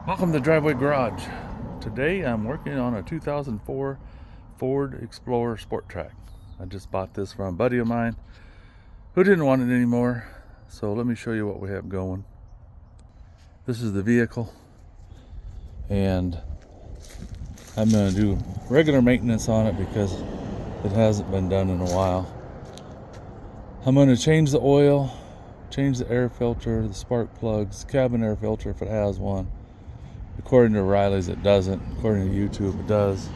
Welcome to Driveway Garage. Today I'm working on a 2004 Ford Explorer Sport Trac. I just bought this from a buddy of mine who didn't want it anymore. So let me show you what we have going. This is the vehicle, and I'm going to do regular maintenance on it because it hasn't been done in a while. I'm going to change the oil, change the air filter, the spark plugs, cabin air filter if it has one. According to Riley's it doesn't. According to YouTube it does.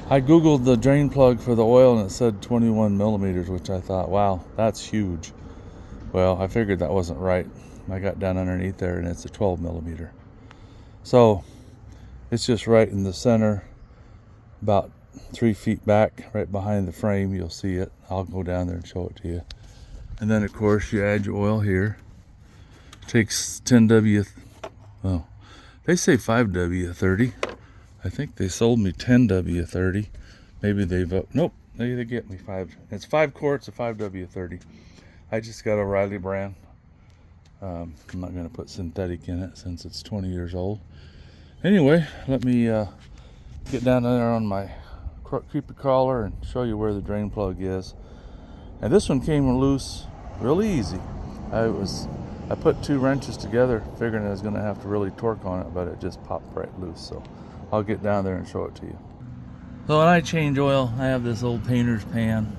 I googled the drain plug for the oil and it said 21 millimeters, which I thought, wow, that's huge. Well, I figured that wasn't right. I got down underneath there and it's a 12 millimeter. So it's just right in the center, about 3 feet back, right behind the frame. You'll see it. I'll go down there and show it to you. And then of course you add your oil here. It takes 10W, well, they say 5W30. I think they sold me 10W30. Maybe they've nope, they get me 5. It's 5 quarts of 5W30. I just got a Riley brand. I'm not going to put synthetic in it since it's 20 years old. Anyway, let me get down there on my creepy crawler and show you where the drain plug is. And this one came loose really easy. I put 2 wrenches together figuring I was going to have to really torque on it, but it just popped right loose. So I'll get down there and show it to you. So when I change oil, I have this old painter's pan.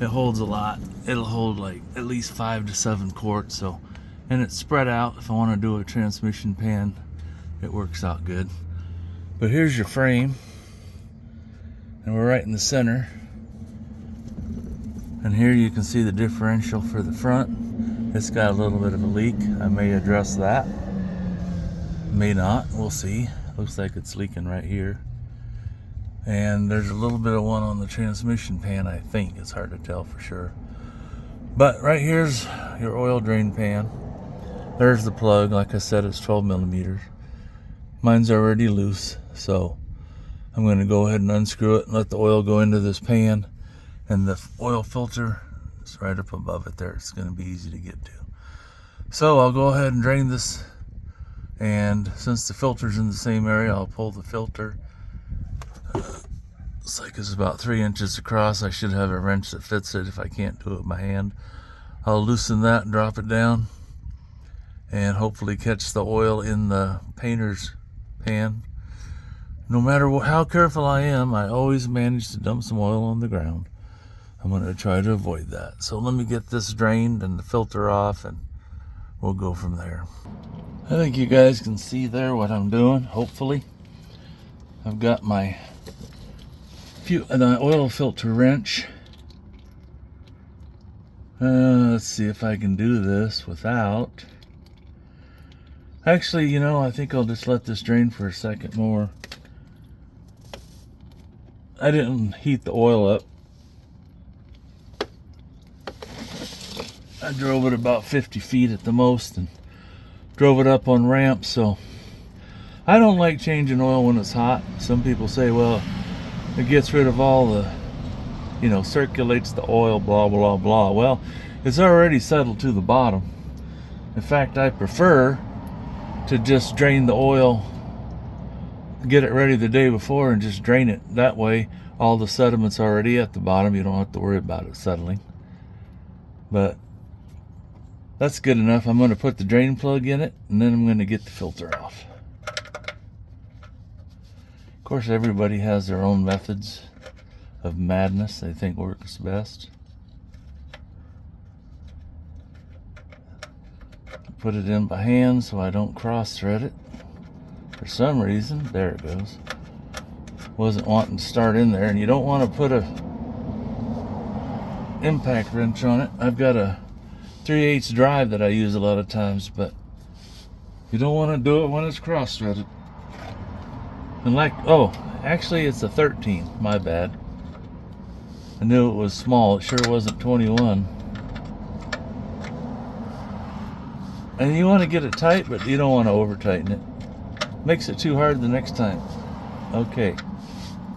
It holds a lot. It'll hold like at least 5 to 7 quarts. So, and it's spread out. If I want to do a transmission pan, it works out good. But here's your frame, and we're right in the center. And here you can see the differential for the front. It's got a little bit of a leak. I may address that. May not. We'll see. Looks like it's leaking right here. And there's a little bit of one on the transmission pan, I think. It's hard to tell for sure. But right here's your oil drain pan. There's the plug. Like I said, it's 12 millimeters. Mine's already loose, so I'm going to go ahead and unscrew it and let the oil go into this pan. And the oil filter is right up above it there. It's going to be easy to get to. So I'll go ahead and drain this. And since the filter's in the same area, I'll pull the filter. Looks like it's about 3 inches across. I should have a wrench that fits it if I can't do it with my hand. I'll loosen that and drop it down. And hopefully catch the oil in the painter's pan. No matter how careful I am, I always manage to dump some oil on the ground. I'm going to try to avoid that. So let me get this drained and the filter off, and we'll go from there. I think you guys can see there what I'm doing, hopefully. I've got my oil filter wrench. Let's see if I can do this without... Actually, you know, I think I'll just let this drain for a second more. I didn't heat the oil up. I drove it about 50 feet at the most and drove it up on ramps. So I don't like changing oil when it's hot. Some people say, well, it gets rid of all the, you know, circulates the oil, blah, blah, blah. Well, it's already settled to the bottom. In fact, I prefer to just drain the oil, get it ready the day before and just drain it. That way, all the sediment's already at the bottom. You don't have to worry about it settling. But that's good enough. I'm going to put the drain plug in it, and then I'm going to get the filter off. Of course, everybody has their own methods of madness they think works best. Put it in by hand so I don't cross-thread it. For some reason, there it goes. Wasn't wanting to start in there, and you don't want to put a impact wrench on it. I've got a 3/8 drive that I use a lot of times, but you don't want to do it when it's cross-threaded. And like, oh, actually it's a 13, my bad. I knew it was small, it sure wasn't 21. And you want to get it tight, but you don't want to over tighten it. Makes it too hard the next time. Okay,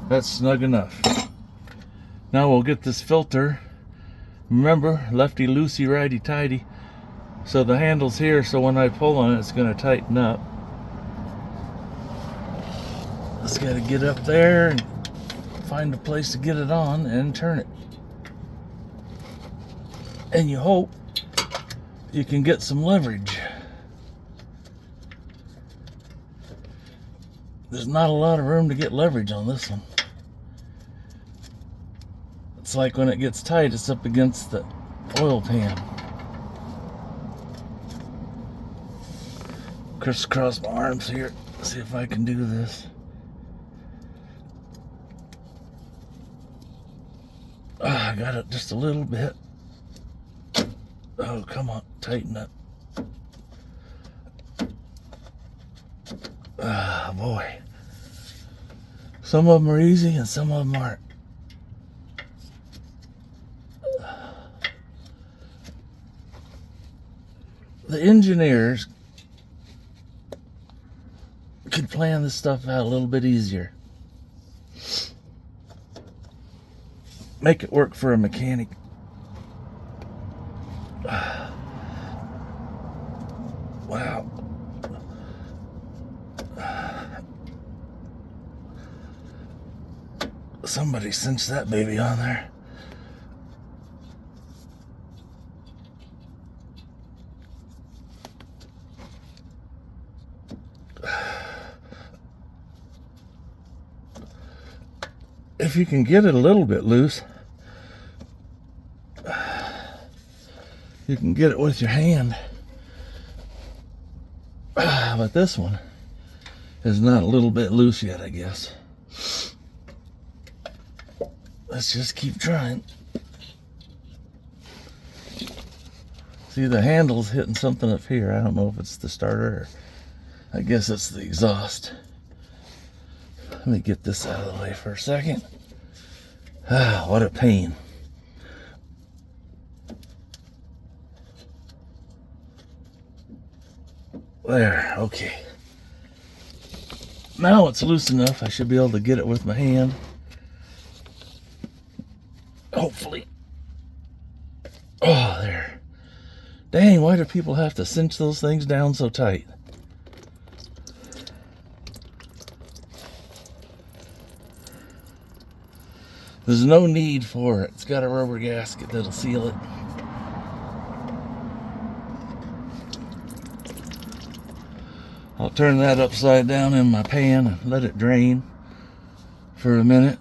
that's snug enough. Now we'll get this filter. Remember, lefty loosey, righty tighty. So the handle's here, so when I pull on it, it's going to tighten up. Just got to get up there and find a place to get it on and turn it. And you hope you can get some leverage. There's not a lot of room to get leverage on this one. It's like when it gets tight, it's up against the oil pan. Crisscross my arms here. See if I can do this. I got it just a little bit. Oh, come on, tighten up. Ah, boy. Some of them are easy and some of them aren't. The engineers could plan this stuff out a little bit easier. Make it work for a mechanic. Wow. Somebody cinched that baby on there. If you can get it a little bit loose, you can get it with your hand. But this one is not a little bit loose yet, I guess. Let's just keep trying. See, the handle's hitting something up here. I don't know if it's the starter or I guess it's the exhaust. Let me get this out of the way for a second. Ah, what a pain. There, okay. Now it's loose enough. I should be able to get it with my hand. Hopefully. Oh, there. Dang, why do people have to cinch those things down so tight? There's no need for it. It's got a rubber gasket that'll seal it. I'll turn that upside down in my pan and let it drain for a minute.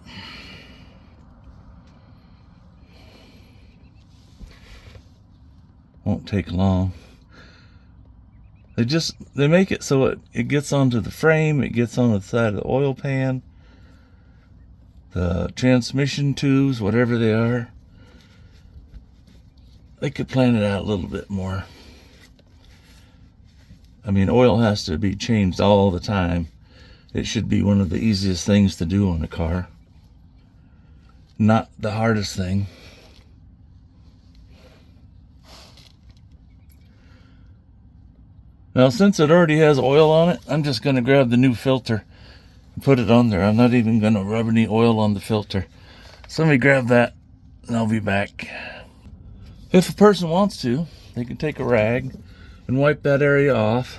Won't take long. They make it so it gets onto the frame, it gets on the side of the oil pan, the transmission tubes, whatever they are. They could plan it out a little bit more. I mean, oil has to be changed all the time. It should be one of the easiest things to do on a car. Not the hardest thing. Now, since it already has oil on it, I'm just going to grab the new filter and put it on there. I'm not even going to rub any oil on the filter. So let me grab that and I'll be back. If a person wants to, they can take a rag and wipe that area off,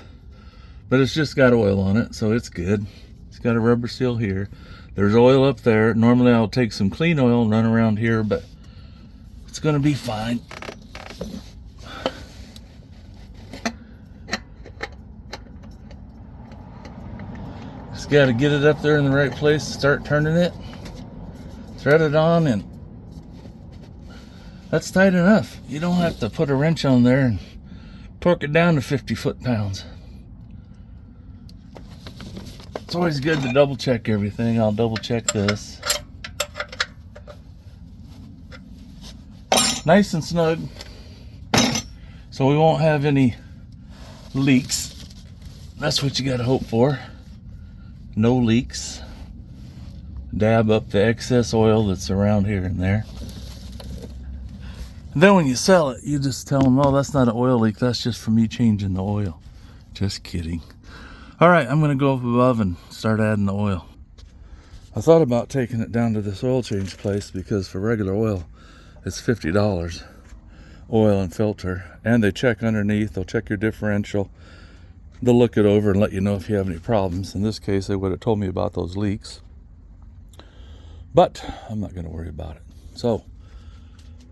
but it's just got oil on it, so it's good. It's got a rubber seal here. There's oil up there. Normally I'll take some clean oil and run around here, but it's gonna be fine. Just gotta get it up there in the right place, start turning it, thread it on, and that's tight enough. You don't have to put a wrench on there and torque it down to 50 foot-pounds. It's always good to double check everything. I'll double check this. Nice and snug, so we won't have any leaks. That's what you gotta hope for. No leaks. Dab up the excess oil that's around here and there. And then when you sell it, you just tell them, oh, that's not an oil leak. That's just from me changing the oil. Just kidding. All right, I'm going to go up above and start adding the oil. I thought about taking it down to this oil change place because for regular oil, it's $50. Oil and filter. And they check underneath. They'll check your differential. they'll look it over and let you know if you have any problems. In this case, they would have told me about those leaks, but I'm not going to worry about it. So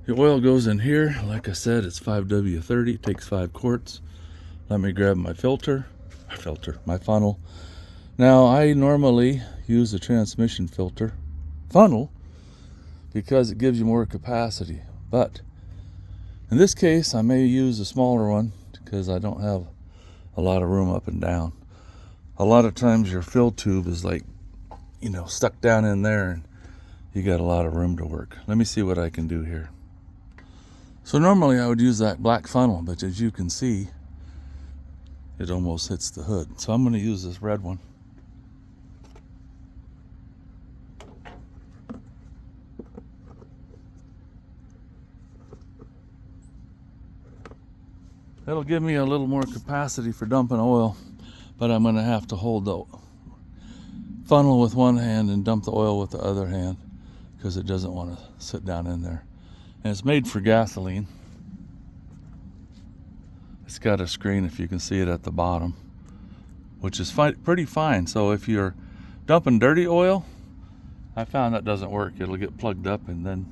the oil goes in here. Like I said, it's 5W30. It takes 5 quarts. Let me grab my my funnel. Now, I normally use a transmission filter funnel because it gives you more capacity. But in this case, I may use a smaller one because I don't have a lot of room up and down. A lot of times your fill tube is like, stuck down in there and you got a lot of room to work. Let me see what I can do here. So normally I would use that black funnel, but as you can see, it almost hits the hood. So I'm going to use this red one. It'll give me a little more capacity for dumping oil, but I'm going to have to hold the funnel with one hand and dump the oil with the other hand because it doesn't want to sit down in there. And it's made for gasoline. It's got a screen, if you can see it at the bottom, which is pretty fine. So if you're dumping dirty oil, I found that doesn't work. It'll get plugged up and then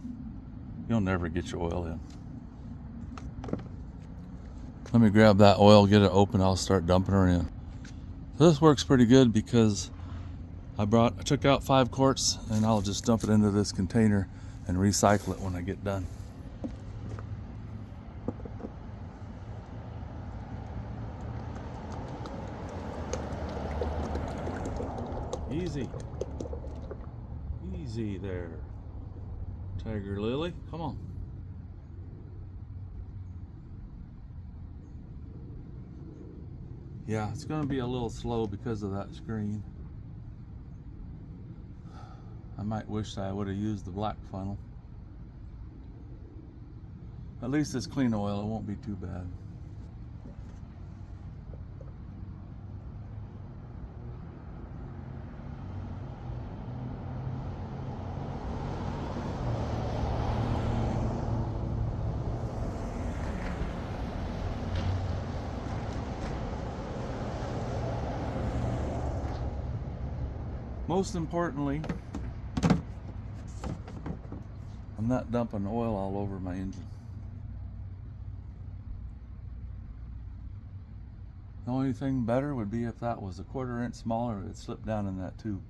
you'll never get your oil in. Let me grab that oil, get it open, I'll start dumping her in. This works pretty good because I took out 5 quarts and I'll just dump it into this container and recycle it when I get done. Easy. Easy there. Tiger Lily, come on. Yeah, it's going to be a little slow because of that screen. I might wish I would have used the black funnel. At least it's clean oil, it won't be too bad. Most importantly, I'm not dumping oil all over my engine. The only thing better would be if that was a 1/4 inch smaller, it slipped down in that tube.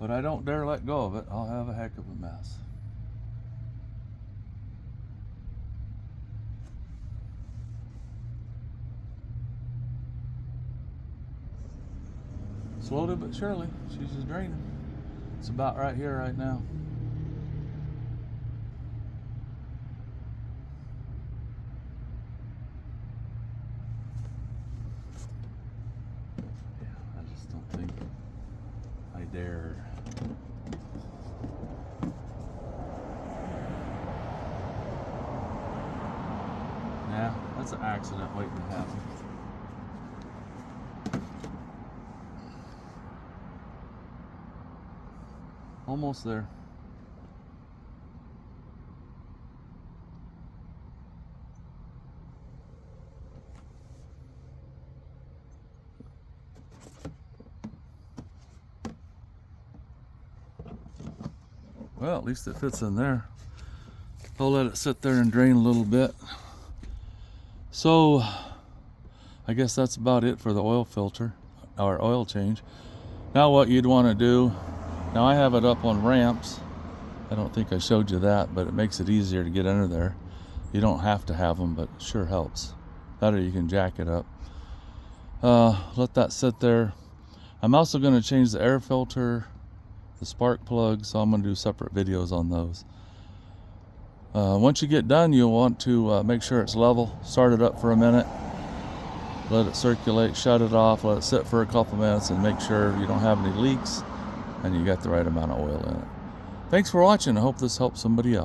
But I don't dare let go of it. I'll have a heck of a mess. Slowly but surely, she's just draining. It's about right here right now. Yeah, I just don't think I dare. Yeah, that's an accident waiting to happen. Almost there. Well, at least it fits in there. I'll let it sit there and drain a little bit. So I guess that's about it for the oil filter or oil change. Now what you'd want to do, now I have it up on ramps. I don't think I showed you that, but it makes it easier to get under there. You don't have to have them, but it sure helps. That or you can jack it up. Let that sit there. I'm also going to change the air filter, the spark plug, so I'm going to do separate videos on those. Once you get done, you'll want to make sure it's level. Start it up for a minute. Let it circulate, shut it off, let it sit for a couple minutes, and make sure you don't have any leaks and you got the right amount of oil in it. Thanks for watching. I hope this helps somebody out.